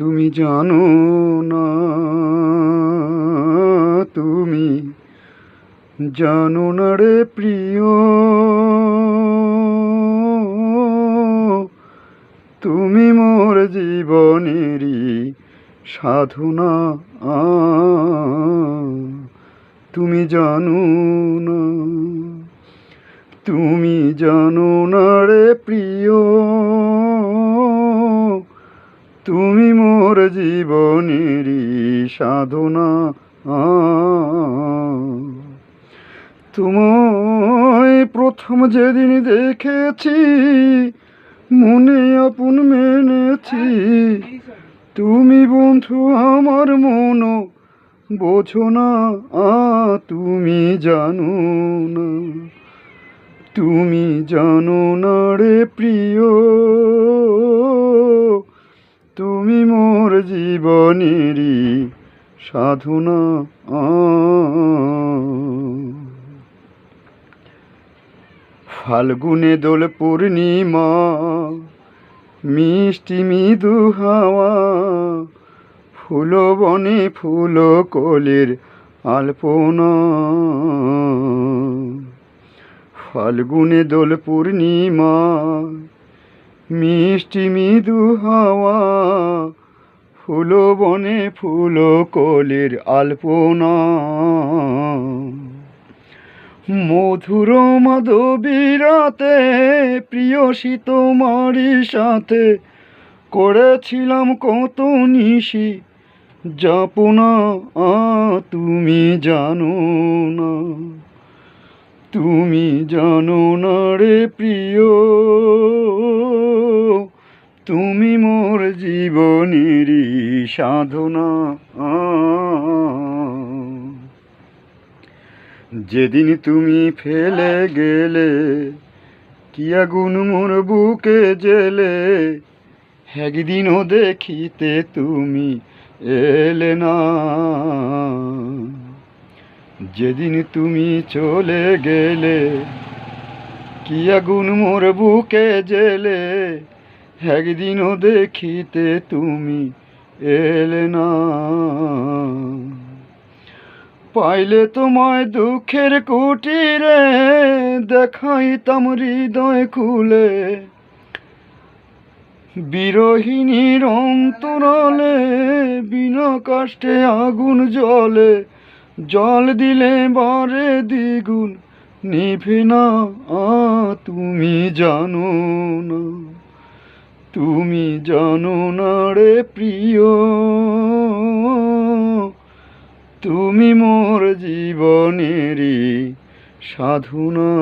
তুমি জানো না, তুমি জানো না রে প্রিয়, তুমি মোর জীবনেরই সাধনা। তুমি জানো না, তুমি জানো না রে প্রিয়, তুমি মোর জীবনেরই সাধনা। তোমায় প্রথম যেদিন দেখেছি, মনে আপন মেনেছি, তুমি বন্ধু আমার মন বোঝো না। তুমি জানো না, তুমি জানো না রে প্রিয়, তুমি মোর জীবনেরই সাধনা। ফাল্গুনে দোল পূর্ণিমা, মিষ্টি মৃদু হাওয়া, ফুল বনে ফুল কলির আলপনা। ফাল্গুনে দোল পূর্ণিমা, মিষ্টি মৃদু হাওয়া, ফুল বনে ফুল কলির আলপনা। মধুর মাধবী রাতে প্রিয়সী তোমারই সাথে করেছিলাম কত নিশি যাপনা। তুমি জানো না, তুমি জানো না রে প্রিয়, তুমি মোর জীবনেরই সাধনা। যেদিন তুমি ফেলে গেলে, কি আগুন মোর বুকে জেলে, একদিনও দেখিতে তুমি এলে না। যেদিন তুমি চলে গেলে, কি আগুন মোর বুকে জেলে, একদিনও দেখিতে তুমি এলে না। পাইলে তোমায় দুঃখের কুটিরে, দেখাইতাম হৃদয় খুলে, বিরহিণীর অন্তরালে বিনা কষ্টে আগুন জ্বলে, জল দিলে বারে দ্বিগুণ নিভে না। তুমি জানো না, তুমি জানো না রে প্রিয়, তুমি মোর জীবনেরই সাধনা।